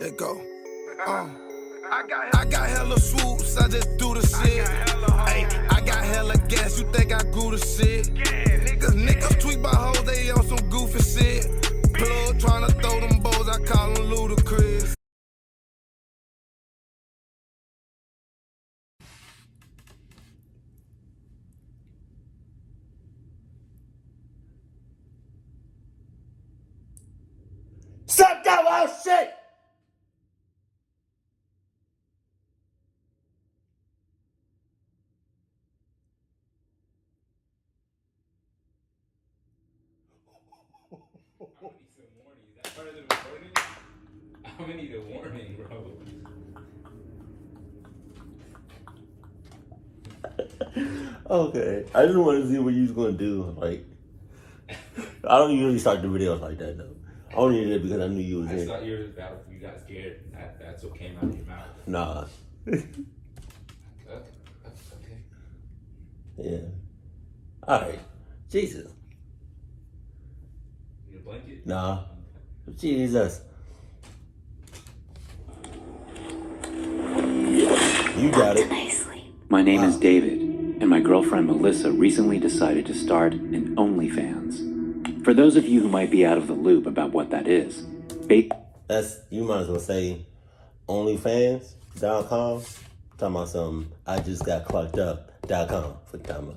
Let go. I got hella swoops, I just do the shit. Ay, I got hella gas, you think I grew the shit? Niggas tweet by hoes, they on some goofy shit. Plug tryna throw them bows, I call them ludicrous. Suck that wild shit! I'm gonna need a warning, bro. Okay, I just wanted to see what you was gonna do. Like, I don't usually start the videos like that though. I only did it because I knew you was I here. thought you got scared. That's what came out of your mouth. Nah. Okay. Yeah. All right. Jesus. Need a blanket? Nah. Jesus. You got it. My name is David, and my girlfriend Melissa recently decided to start an OnlyFans. For those of you who might be out of the loop about what that is, You might as well say OnlyFans.com. Talking about some I just got clocked up.com for time.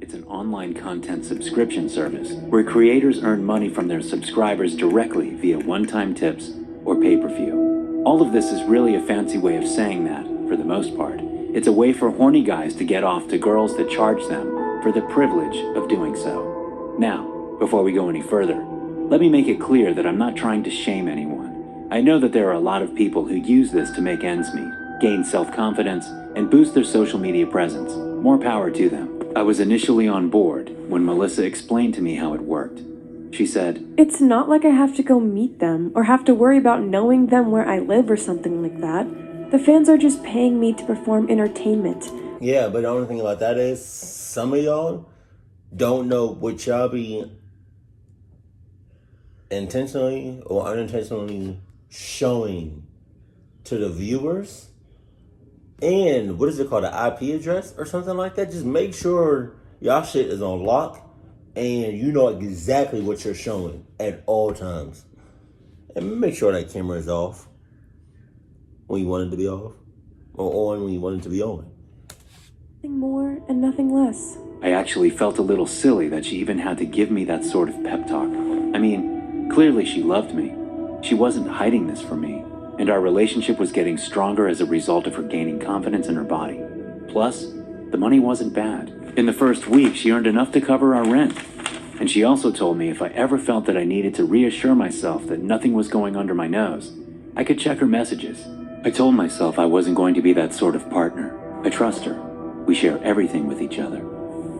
It's an online content subscription service where creators earn money from their subscribers directly via one-time tips or pay-per-view. All of this is really a fancy way of saying that, for the most part, it's a way for horny guys to get off to girls that charge them for the privilege of doing so. Now, before we go any further, let me make it clear that I'm not trying to shame anyone. I know that there are a lot of people who use this to make ends meet, gain self-confidence, and boost their social media presence. More power to them. I was initially on board when Melissa explained to me how it worked. She said, "It's not like I have to go meet them or have to worry about knowing them where I live or something like that. The fans are just paying me to perform entertainment." Yeah, but the only thing about that is some of y'all don't know what y'all be intentionally or unintentionally showing to the viewers. And what is it called, an IP address or something like that? Just make sure y'all shit is on lock and you know exactly what you're showing at all times. And make sure that camera is off when you want it to be off, or on when you want it to be on. Nothing more and nothing less. I actually felt a little silly that she even had to give me that sort of pep talk. I mean, clearly she loved me. She wasn't hiding this from me. And our relationship was getting stronger as a result of her gaining confidence in her body. Plus, the money wasn't bad. In the first week, she earned enough to cover our rent. And she also told me if I ever felt that I needed to reassure myself that nothing was going under my nose, I could check her messages. I told myself I wasn't going to be that sort of partner. I trust her. We share everything with each other.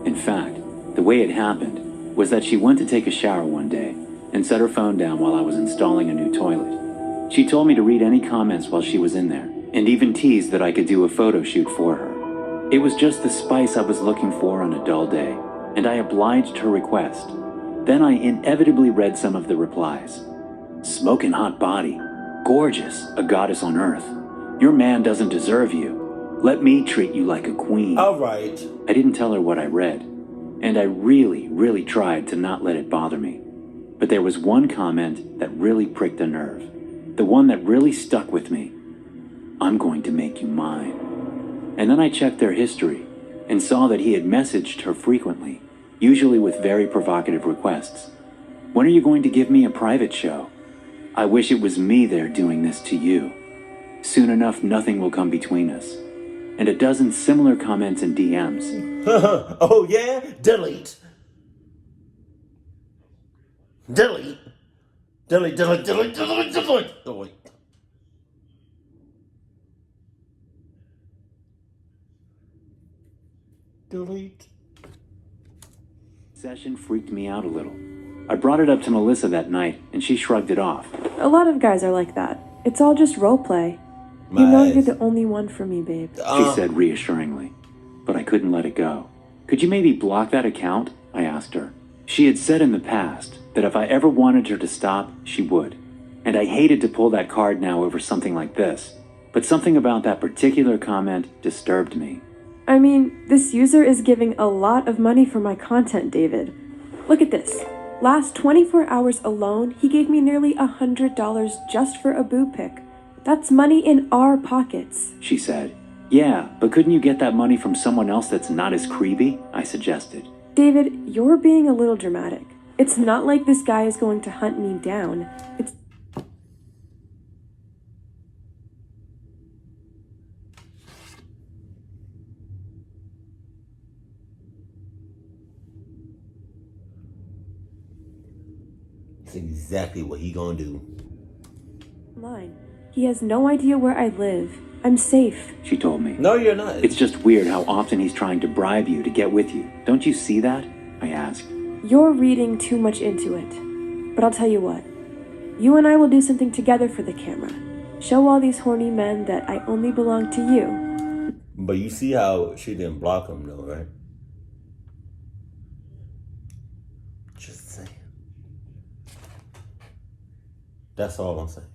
In fact, the way it happened was that she went to take a shower one day and set her phone down while I was installing a new toilet. She told me to read any comments while she was in there, and even teased that I could do a photo shoot for her. It was just the spice I was looking for on a dull day, and I obliged her request. Then I inevitably read some of the replies. "Smoking hot body. Gorgeous, a goddess on earth. Your man doesn't deserve you. Let me treat you like a queen." All right. I didn't tell her what I read, and I really tried to not let it bother me. But there was one comment that really pricked a nerve. The one that really stuck with me. "I'm going to make you mine." And then I checked their history and saw that he had messaged her frequently, usually with very provocative requests. "When are you going to give me a private show? I wish it was me there doing this to you. Soon enough, nothing will come between us." And a dozen similar comments and DMs. Oh yeah? Delete. Delete. Delete. Delete. Session freaked me out a little. I brought it up to Melissa that night, and she shrugged it off. A lot of guys are like that. It's all just roleplay. You know you're the only one for me, babe. She said reassuringly, but I couldn't let it go. "Could you maybe block that account?" I asked her. She had said in the past that if I ever wanted her to stop, she would. and I hated to pull that card now over something like this. But something about that particular comment disturbed me. I mean, this user is giving a lot of money for my content, David. Look at this. Last 24 hours alone, he gave me nearly $100 just for a boob pic. That's money in our pockets, She said. Yeah, but couldn't you get that money from someone else that's not as creepy? I suggested. David, you're being a little dramatic. It's not like this guy is going to hunt me down. It's That's exactly what he gonna do. mine. He has no idea where I live. I'm safe. She told me. No, you're not. It's just weird how often he's trying to bribe you to get with you. Don't you see that? I asked. You're reading too much into it. But I'll tell you what. You and I will do something together for the camera. Show all these horny men that I only belong to you. But you see how she didn't block him though, right? Just saying. That's all I'm saying.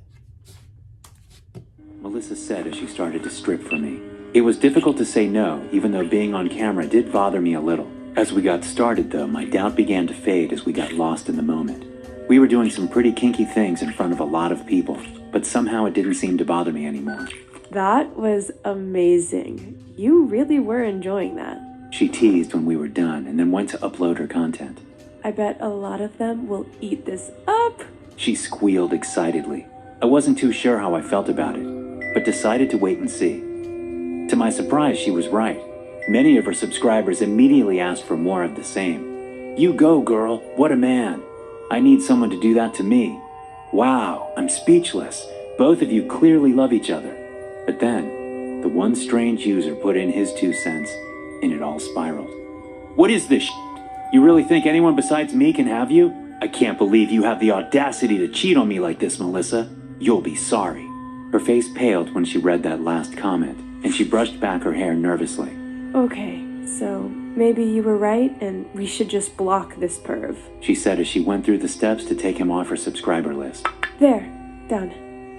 Melissa said as she started to strip for me. It was difficult to say no, even though being on camera did bother me a little. As we got started, though, my doubt began to fade as we got lost in the moment. We were doing some pretty kinky things in front of a lot of people, but somehow it didn't seem to bother me anymore. That was amazing. You really were enjoying that. She teased when we were done and then went to upload her content. I bet a lot of them will eat this up. She squealed excitedly. I wasn't too sure how I felt about it, but decided to wait and see. To my surprise, she was right. Many of her subscribers immediately asked for more of the same. You go, girl. What a man. I need someone to do that to me. Wow, I'm speechless. Both of you clearly love each other. But then, the one strange user put in his 2 cents, and it all spiraled. What is this shit? You really think anyone besides me can have you? I can't believe you have the audacity to cheat on me like this, Melissa. You'll be sorry. Her face paled when she read that last comment, and she brushed back her hair nervously. Okay, so maybe you were right and we should just block this perv. She said as she went through the steps to take him off her subscriber list. There, done.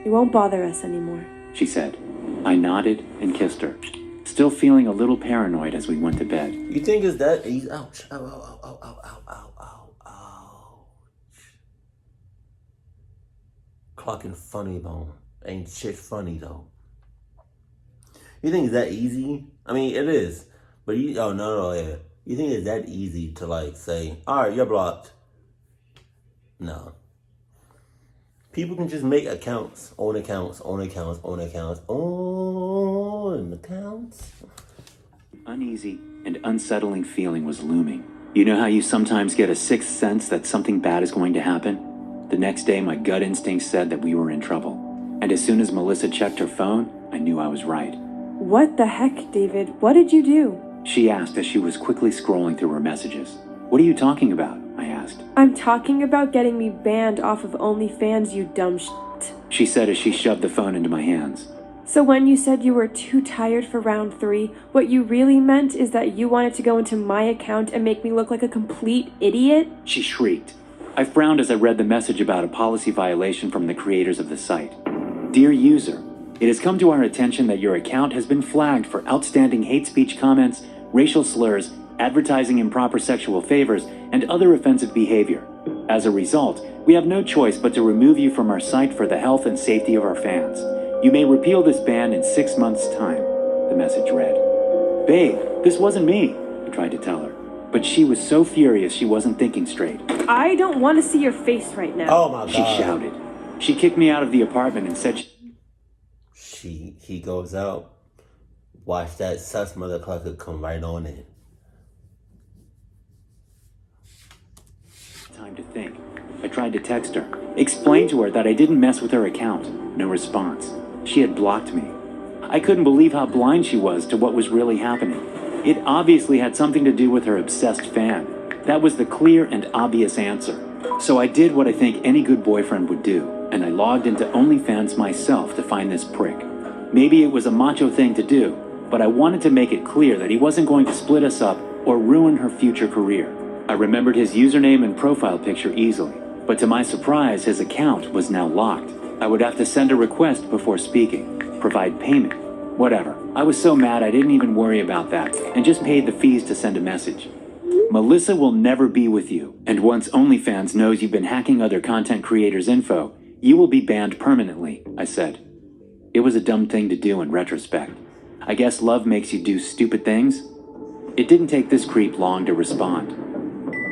He won't bother us anymore. She said. I nodded and kissed her, still feeling a little paranoid as we went to bed. You think it's that easy? Ouch. Ow, ow, ow, ow, ow, ow, ow, ow. Clocking funny bone. Ain't shit funny though. You think it's that easy? I mean, it is. But you, oh no, yeah. You think it's that easy to like say, all right, you're blocked? No. People can just make accounts, own accounts, own accounts, own accounts, own accounts. Uneasy and unsettling feeling was looming. You know how you sometimes get a sixth sense that something bad is going to happen? The next day, my gut instinct said that we were in trouble. And as soon as Melissa checked her phone, I knew I was right. What the heck, David? What did you do? She asked as she was quickly scrolling through her messages. What are you talking about? I asked. I'm talking about getting me banned off of OnlyFans, you dumb shit. She said as she shoved the phone into my hands. So when you said you were too tired for round 3, what you really meant is that you wanted to go into my account and make me look like a complete idiot? She shrieked. I frowned as I read the message about a policy violation from the creators of the site. Dear user, it has come to our attention that your account has been flagged for outstanding hate speech comments, racial slurs, advertising improper sexual favors, and other offensive behavior. As a result, we have no choice but to remove you from our site for the health and safety of our fans. You may repeal this ban in 6 months' time, the message read. Babe, this wasn't me, I tried to tell her. But she was so furious she wasn't thinking straight. I don't want to see your face right now. Oh my God. She shouted. She kicked me out of the apartment and said He goes out. Watch that sus motherfucker come right on in. Time to think. I tried to text her, explain to her that I didn't mess with her account. No response. She had blocked me. I couldn't believe how blind she was to what was really happening. It obviously had something to do with her obsessed fan. That was the clear and obvious answer. So I did what I think any good boyfriend would do, and I logged into OnlyFans myself to find this prick. Maybe it was a macho thing to do, but I wanted to make it clear that he wasn't going to split us up or ruin her future career. I remembered his username and profile picture easily. But to my surprise, his account was now locked. I would have to send a request before speaking, provide payment, whatever. I was so mad I didn't even worry about that and just paid the fees to send a message. Melissa will never be with you, and once OnlyFans knows you've been hacking other content creators' info, you will be banned permanently, I said. It was a dumb thing to do in retrospect. I guess love makes you do stupid things? It didn't take this creep long to respond.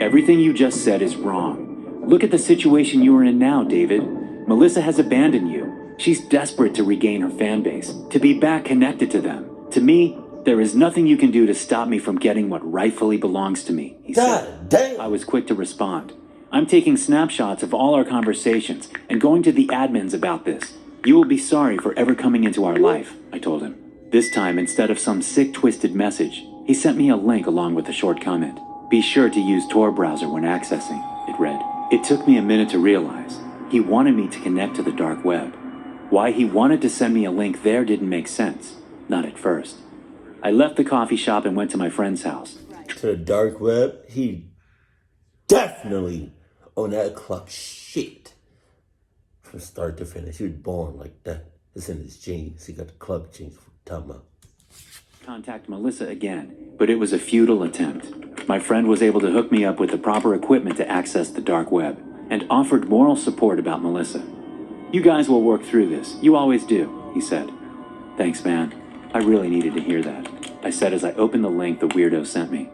Everything you just said is wrong. Look at the situation you are in now, David. Melissa has abandoned you. She's desperate to regain her fan base, to be back connected to them. To me, there is nothing you can do to stop me from getting what rightfully belongs to me, he said. God damn. I was quick to respond. I'm taking snapshots of all our conversations and going to the admins about this. You will be sorry for ever coming into our life, I told him. This time, instead of some sick, twisted message, he sent me a link along with a short comment. Be sure to use Tor browser when accessing, it read. It took me a minute to realize. He wanted me to connect to the dark web. Why he wanted to send me a link there didn't make sense. Not at first. I left the coffee shop and went to my friend's house. To the dark web, he definitely on that clock shit. From start to finish. He was born like that. It's in his genes. He got the club genes from Tama. Contact Melissa again, but it was a futile attempt. My friend was able to hook me up with the proper equipment to access the dark web, and offered moral support about Melissa. You guys will work through this. You always do, he said. Thanks, man. I really needed to hear that, I said as I opened the link the weirdo sent me.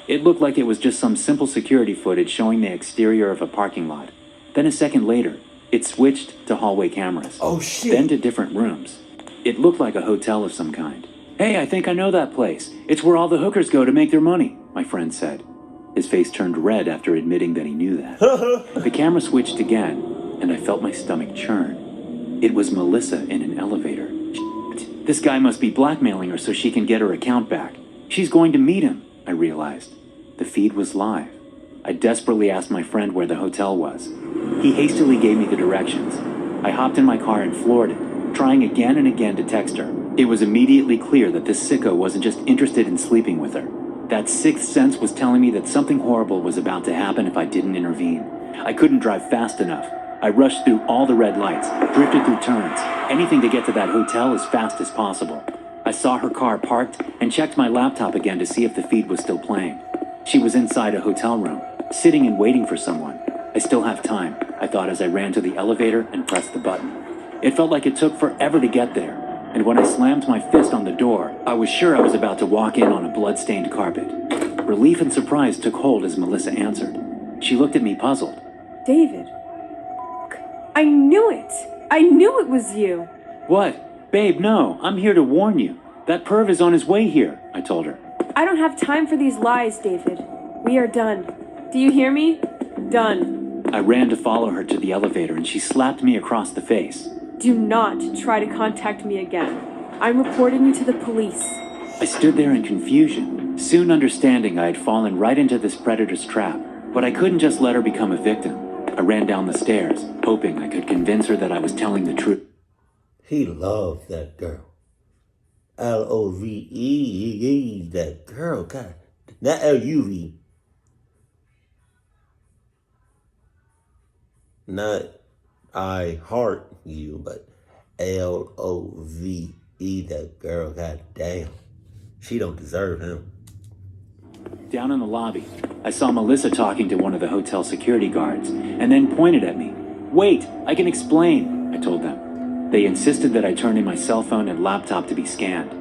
It looked like it was just some simple security footage showing the exterior of a parking lot. Then a second later, it switched to hallway cameras. Oh, shit. Then to different rooms. It looked like a hotel of some kind. Hey, I think I know that place. It's where all the hookers go to make their money, my friend said. His face turned red after admitting that he knew that. The camera switched again, and I felt my stomach churn. It was Melissa in an elevator. Shit. This guy must be blackmailing her so she can get her account back. She's going to meet him, I realized. The feed was live. I desperately asked my friend where the hotel was. He hastily gave me the directions. I hopped in my car and floored it, trying again and again to text her. It was immediately clear that this sicko wasn't just interested in sleeping with her. That sixth sense was telling me that something horrible was about to happen if I didn't intervene. I couldn't drive fast enough. I rushed through all the red lights, drifted through turns, anything to get to that hotel as fast as possible. I saw her car parked and checked my laptop again to see if the feed was still playing. She was inside a hotel room, sitting and waiting for someone. I still have time, I thought as I ran to the elevator and pressed the button. It felt like it took forever to get there, and when I slammed my fist on the door, I was sure I was about to walk in on a blood-stained carpet. Relief and surprise took hold as Melissa answered. She looked at me puzzled. David. I knew it! I knew it was you! What? Babe, no, I'm here to warn you. That perv is on his way here, I told her. I don't have time for these lies, David. We are done. Do you hear me? Done. I ran to follow her to the elevator and she slapped me across the face. Do not try to contact me again. I'm reporting you to the police. I stood there in confusion, soon understanding I had fallen right into this predator's trap, but I couldn't just let her become a victim. I ran down the stairs, hoping I could convince her that I was telling the truth. He loved that girl. Love, that girl. God, not L-U-V. Not I heart you, but L-O-V-E, that girl. God damn. She don't deserve him. Down in the lobby, I saw Melissa talking to one of the hotel security guards, and then pointed at me. Wait, I can explain, I told them. They insisted that I turn in my cell phone and laptop to be scanned.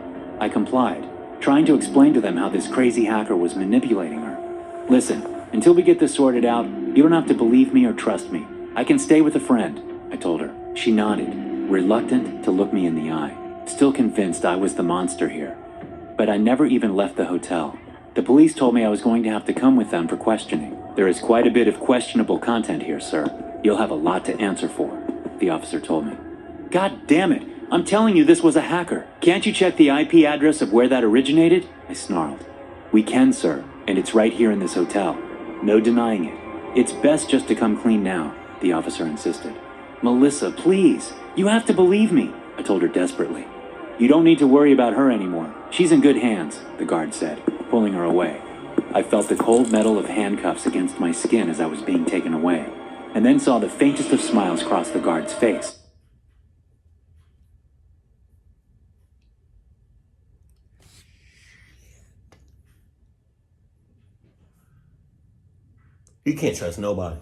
I complied, trying to explain to them how this crazy hacker was manipulating her. Listen, until we get this sorted out, you don't have to believe me or trust me. I can stay with a friend, I told her. She nodded, reluctant to look me in the eye, still convinced I was the monster here. But I never even left the hotel. The police told me I was going to have to come with them for questioning. There is quite a bit of questionable content here, sir. You'll have a lot to answer for, the officer told me. God damn it! I'm telling you this was a hacker. Can't you check the IP address of where that originated? I snarled. We can, sir, and it's right here in this hotel. No denying it. It's best just to come clean now, the officer insisted. Melissa, please, you have to believe me, I told her desperately. You don't need to worry about her anymore. She's in good hands, the guard said, pulling her away. I felt the cold metal of handcuffs against my skin as I was being taken away. and then saw the faintest of smiles cross the guard's face. You can't trust nobody.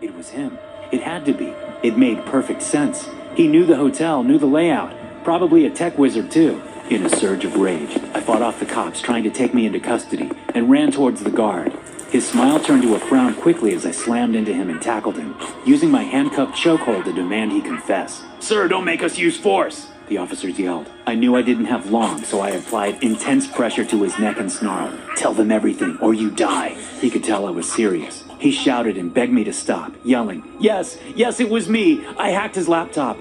It was him. It had to be. It made perfect sense. He knew the hotel, knew the layout. Probably a tech wizard, too. In a surge of rage, I fought off the cops trying to take me into custody and ran towards the guard. His smile turned to a frown quickly as I slammed into him and tackled him, using my handcuffed chokehold to demand he confess. "Sir, don't make us use force!" the officers yelled. I knew I didn't have long, so I applied intense pressure to his neck and snarled, "Tell them everything, or you die." He could tell I was serious. He shouted and begged me to stop, yelling, Yes, it was me. I hacked his laptop."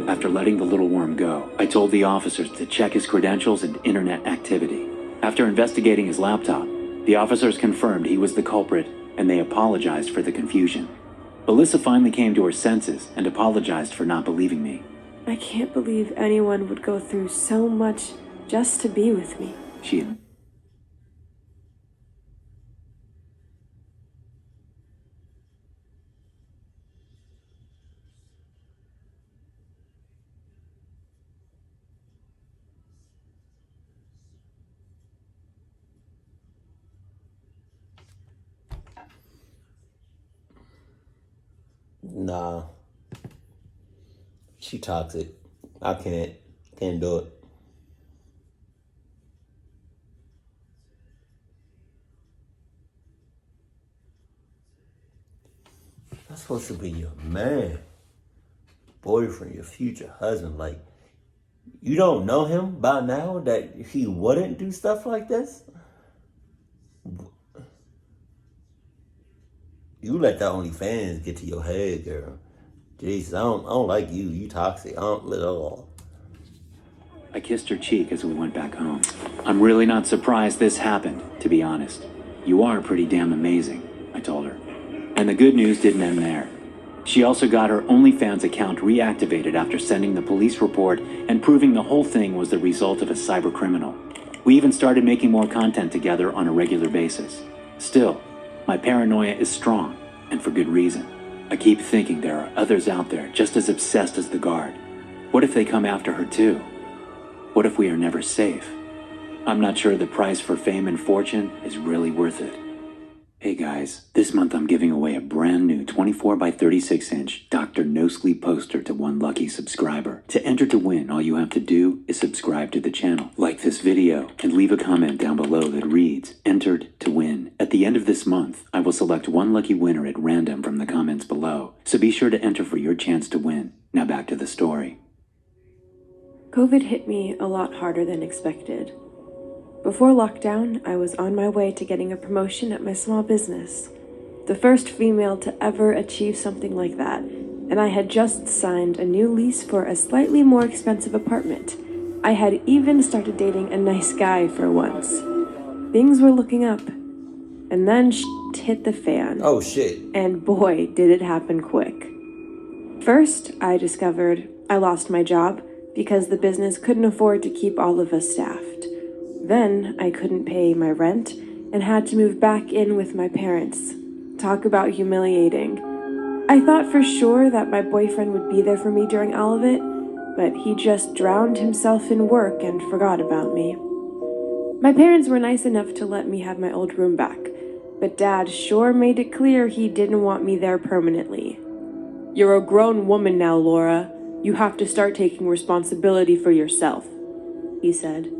After letting the little worm go, I told the officers to check his credentials and internet activity. After investigating his laptop, the officers confirmed he was the culprit, and they apologized for the confusion. Melissa finally came to her senses and apologized for not believing me. I can't believe anyone would go through so much just to be with me. She Nah. She toxic. I can't do it. That's supposed to be your man, boyfriend, your future husband. Like, you don't know him by now that he wouldn't do stuff like this? You let the OnlyFans get to your head, girl. Jesus, I don't like you. You toxic. I don't at all. I kissed her cheek as we went back home. I'm really not surprised this happened, to be honest. You are pretty damn amazing, I told her. And the good news didn't end there. She also got her OnlyFans account reactivated after sending the police report and proving the whole thing was the result of a cyber criminal. We even started making more content together on a regular basis. Still, my paranoia is strong, and for good reason. I keep thinking there are others out there just as obsessed as the guard. What if they come after her too? What if we are never safe? I'm not sure the price for fame and fortune is really worth it. Hey guys, this month I'm giving away a brand new 24 by 36 inch Dr. NoSleep poster to one lucky subscriber. To enter to win, all you have to do is subscribe to the channel, like this video, and leave a comment down below that reads, "Entered to win." At the end of this month, I will select one lucky winner at random from the comments below, so be sure to enter for your chance to win. Now back to the story. COVID hit me a lot harder than expected. Before lockdown, I was on my way to getting a promotion at my small business. The first female to ever achieve something like that, and I had just signed a new lease for a slightly more expensive apartment. I had even started dating a nice guy for once. Things were looking up, and then shit hit the fan. Oh shit. And boy, did it happen quick. First, I discovered I lost my job because the business couldn't afford to keep all of us staffed. Then I couldn't pay my rent and had to move back in with my parents. Talk about humiliating. I thought for sure that my boyfriend would be there for me during all of it, but he just drowned himself in work and forgot about me. My parents were nice enough to let me have my old room back, but Dad sure made it clear he didn't want me there permanently. "You're a grown woman now, Laura. You have to start taking responsibility for yourself," he said.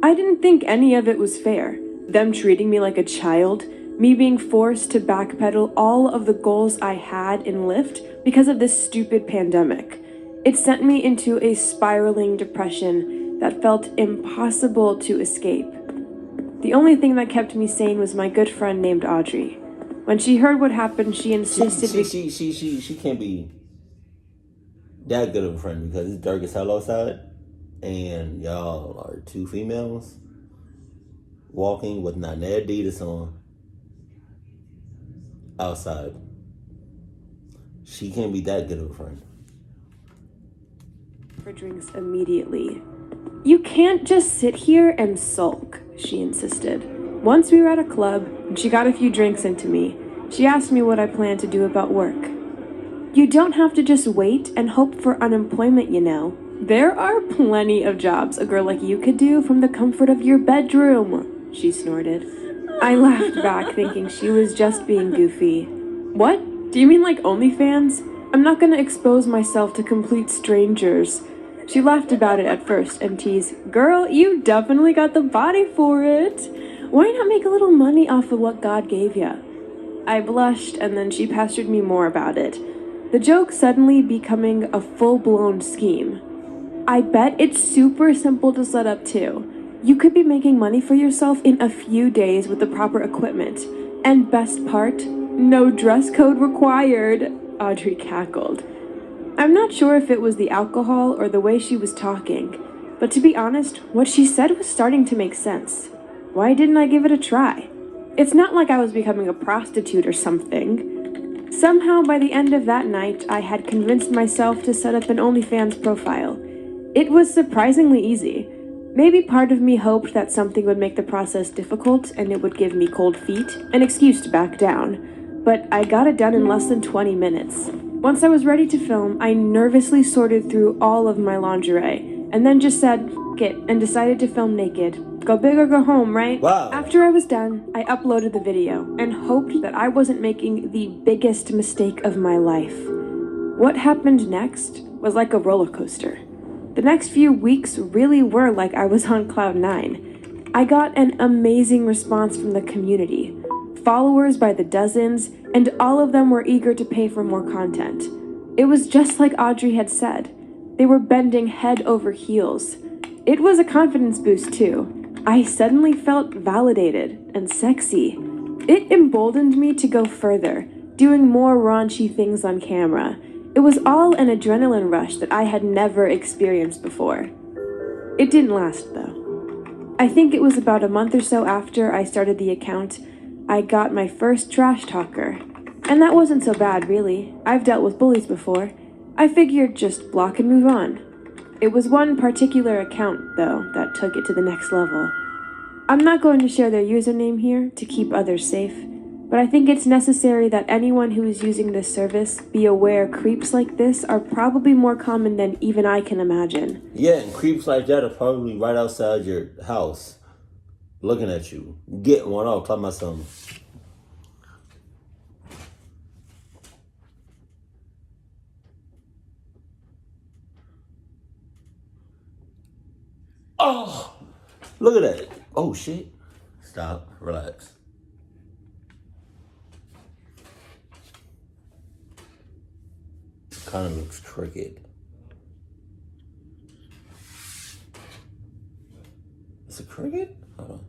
I didn't think any of it was fair. Them treating me like a child, me being forced to backpedal all of the goals I had in Lyft because of this stupid pandemic. It sent me into a spiraling depression that felt impossible to escape. The only thing that kept me sane was my good friend named Audrey. When she heard what happened, she insisted... She can't be that good of a friend because it's dark as hell outside. And y'all are two females walking with not an Adidas on outside. She can't be that good of a friend. For drinks immediately. "You can't just sit here and sulk," she insisted. Once we were at a club and she got a few drinks into me, She asked me what I plan to do about work. You don't have to just wait and hope for unemployment, you know. There are plenty of jobs a girl like you could do from the comfort of your bedroom, she snorted. I laughed back, thinking she was just being goofy. What? Do you mean like OnlyFans? I'm not gonna expose myself to complete strangers. She laughed about it at first and teased, Girl, you definitely got the body for it. Why not make a little money off of what God gave ya? I blushed, and then she pestered me more about it. The joke suddenly becoming a full-blown scheme. I bet it's super simple to set up too. You could be making money for yourself in a few days with the proper equipment. And best part, no dress code required, Audrey cackled. I'm not sure if it was the alcohol or the way she was talking, but to be honest, what she said was starting to make sense. Why didn't I give it a try? It's not like I was becoming a prostitute or something. Somehow, by the end of that night, I had convinced myself to set up an OnlyFans profile. It was surprisingly easy. Maybe part of me hoped that something would make the process difficult and it would give me cold feet, an excuse to back down. But I got it done in less than 20 minutes. Once I was ready to film, I nervously sorted through all of my lingerie, and then just said, F it, and decided to film naked. Go big or go home, right? Wow. After I was done, I uploaded the video, and hoped that I wasn't making the biggest mistake of my life. What happened next was like a roller coaster. The next few weeks really were like I was on cloud 9. I got an amazing response from the community. Followers by the dozens, and all of them were eager to pay for more content. It was just like Audrey had said. They were bending head over heels. It was a confidence boost too. I suddenly felt validated and sexy. It emboldened me to go further, doing more raunchy things on camera. It was all an adrenaline rush that I had never experienced before. It didn't last though. I think it was about a month or so after I started the account, I got my first trash talker. And that wasn't so bad, really. I've dealt with bullies before. I figured just block and move on. It was one particular account, though, that took it to the next level. I'm not going to share their username here to keep others safe, but I think it's necessary that anyone who is using this service be aware creeps like this are probably more common than even I can imagine. Yeah, and creeps like that are probably right outside your house, looking at you, getting one off, talking about something. Oh, look at that. Oh, shit. Stop. Relax. Kind of looks crooked. Is it crooked? Hold on.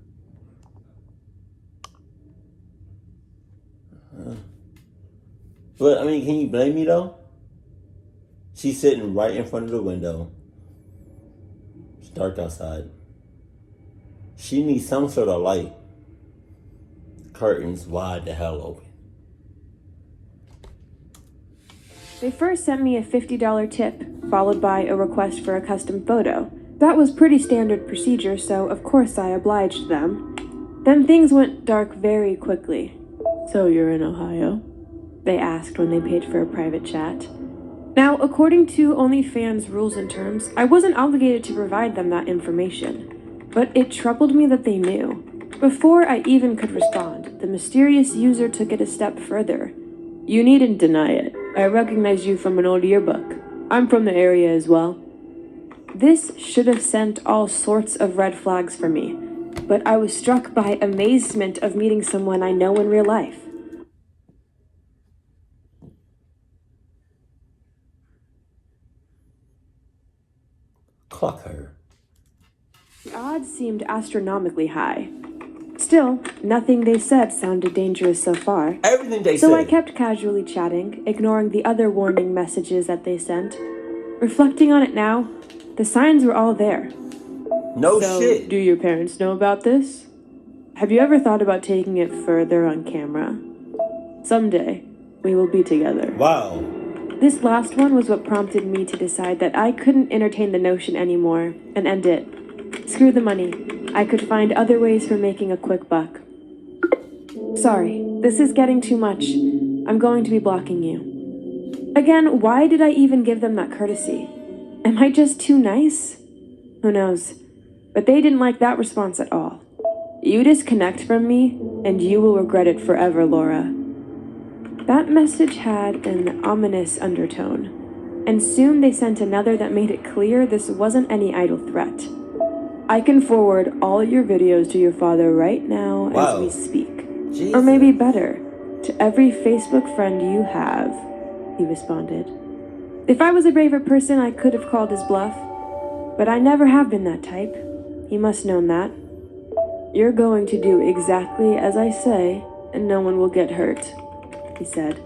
But, I mean, can you blame me, though? She's sitting right in front of the window. It's dark outside. She needs some sort of light. Curtains wide the hell open. They first sent me a $50 tip, followed by a request for a custom photo. That was pretty standard procedure, so of course I obliged them. Then things went dark very quickly. So you're in Ohio? They asked when they paid for a private chat. Now, according to OnlyFans rules and terms, I wasn't obligated to provide them that information. But it troubled me that they knew. Before I even could respond, the mysterious user took it a step further. You needn't deny it. I recognize you from an old yearbook. I'm from the area as well. This should have sent all sorts of red flags for me, but I was struck by amazement of meeting someone I know in real life. Clock her. The odds seemed astronomically high. Still, nothing they said sounded dangerous so far. Everything they said. So I kept casually chatting, ignoring the other warning messages that they sent. Reflecting on it now, the signs were all there. No So, shit. do your parents know about this? Have you ever thought about taking it further on camera? Someday, we will be together. Wow. This last one was what prompted me to decide that I couldn't entertain the notion anymore and end it. Screw the money. I could find other ways for making a quick buck. Sorry, This is getting too much. I'm going to be blocking you. Again, why did I even give them that courtesy? Am I just too nice? Who knows? But they didn't like that response at all. You disconnect from me, and you will regret it forever, Laura. That message had an ominous undertone, and soon they sent another that made it clear this wasn't any idle threat. I can forward all your videos to your father right now as we speak. Jesus. Or maybe better, to every Facebook friend you have, he responded. If I was a braver person, I could have called his bluff, but I never have been that type. He must known that. You're going to do exactly as I say, and no one will get hurt, he said.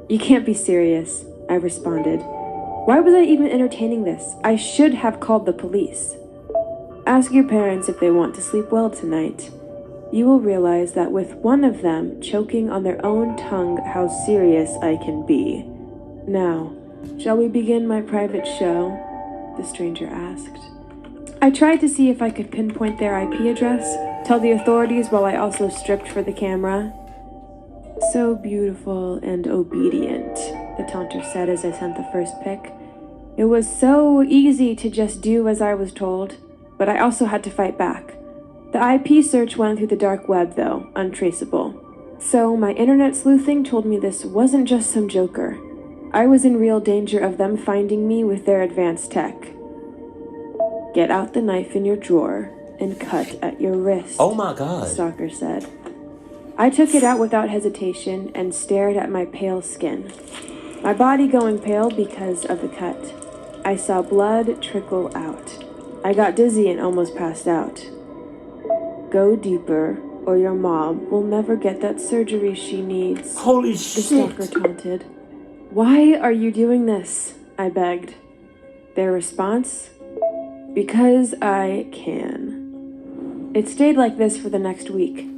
You can't be serious, I responded. Why was I even entertaining this? I should have called the police. Ask your parents if they want to sleep well tonight. You will realize that with one of them choking on their own tongue how serious I can be. Now, shall we begin my private show? The stranger asked. I tried to see if I could pinpoint their IP address, tell the authorities while I also stripped for the camera. So beautiful and obedient, the taunter said as I sent the first pic. It was so easy to just do as I was told, but I also had to fight back. The IP search went through the dark web, though, untraceable. So my internet sleuthing told me this wasn't just some joker. I was in real danger of them finding me with their advanced tech. Get out the knife in your drawer and cut at your wrist. Oh my God. The stalker said. I took it out without hesitation and stared at my pale skin. My body going pale because of the cut. I saw blood trickle out. I got dizzy and almost passed out. Go deeper, or your mom will never get that surgery she needs. Holy The shit. stalker taunted. Why are you doing this? I begged. Their response? Because I can. It stayed like this for the next week.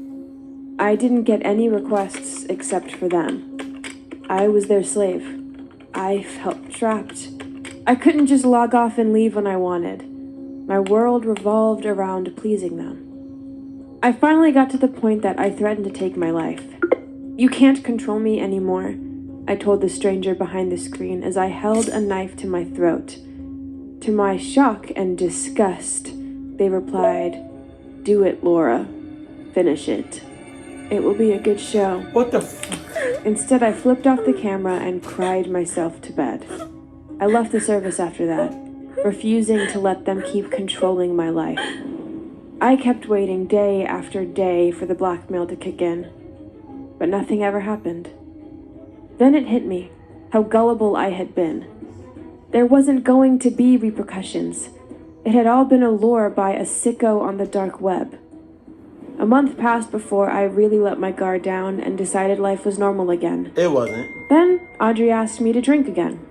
I didn't get any requests except for them. I was their slave. I felt trapped. I couldn't just log off and leave when I wanted. My world revolved around pleasing them. I finally got to the point that I threatened to take my life. You can't control me anymore, I told the stranger behind the screen as I held a knife to my throat. To my shock and disgust, they replied, Do it, Laura. Finish it. It will be a good show. What the fuck? Instead, I flipped off the camera and cried myself to bed. I left the service after that, refusing to let them keep controlling my life. I kept waiting day after day for the blackmail to kick in, but nothing ever happened. Then it hit me, how gullible I had been. There wasn't going to be repercussions. It had all been a lure by a sicko on the dark web. A month passed before I really let my guard down and decided life was normal again. It wasn't. Then Audrey asked me to drink again.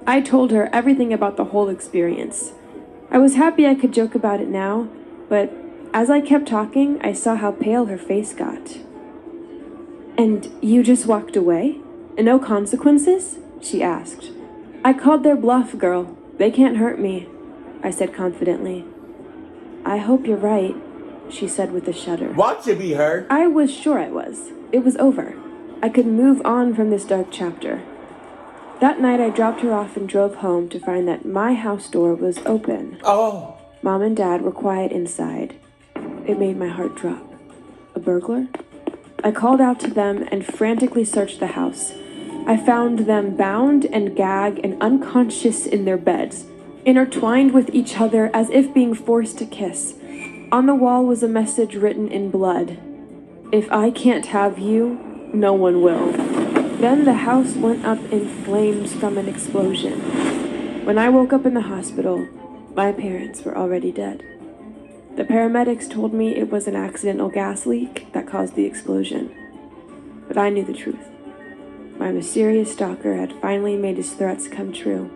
I told her everything about the whole experience. I was happy I could joke about it now, but as I kept talking, I saw how pale her face got. And you just walked away? And no consequences? She asked. I called their bluff, girl. They can't hurt me, I said confidently. I hope you're right, she said with a shudder. Watch it be her. I was sure I was. It was over. I could move on from this dark chapter. That night I dropped her off and drove home to find that my house door was open. Oh. Mom and Dad were quiet inside. It made my heart drop. A burglar? I called out to them and frantically searched the house. I found them bound and gagged and unconscious in their beds, intertwined with each other as if being forced to kiss. On the wall was a message written in blood. If I can't have you, no one will. Then the house went up in flames from an explosion. When I woke up in the hospital, my parents were already dead. The paramedics told me it was an accidental gas leak that caused the explosion. But I knew the truth. My mysterious stalker had finally made his threats come true.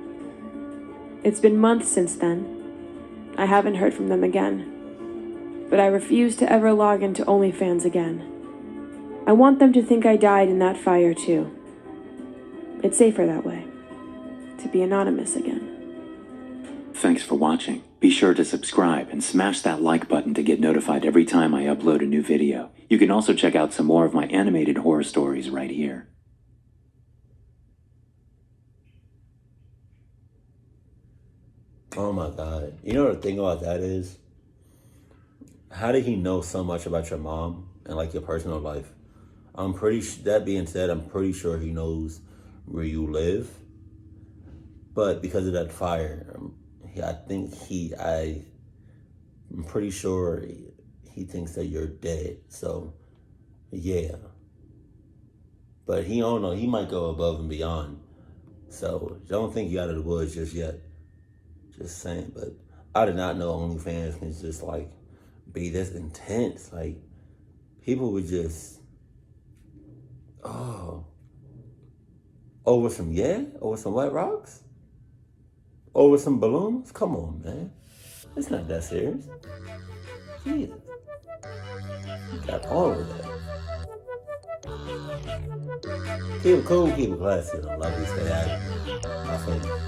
It's been months since then. I haven't heard from them again. But I refuse to ever log into OnlyFans again. I want them to think I died in that fire too. It's safer that way, to be anonymous again. Thanks for watching. Be sure to subscribe and smash that like button to get notified every time I upload a new video. You can also check out some more of my animated horror stories right here. Oh my God. You know what the thing about that is? How did he know so much about your mom and like your personal life? That being said, I'm pretty sure he knows where you live. But because of that fire, I'm pretty sure he thinks that you're dead. So, yeah. But he don't know. He might go above and beyond. So, don't think you out of the woods just yet. Just saying. But I did not know OnlyFans can just, like, be this intense. Like, people would just, over some wet rocks? Over some balloons? Come on, man. It's not that serious. Jesus. You got all of that. Keep it cool, keep it classy. I love you, stay out of it. My favorite.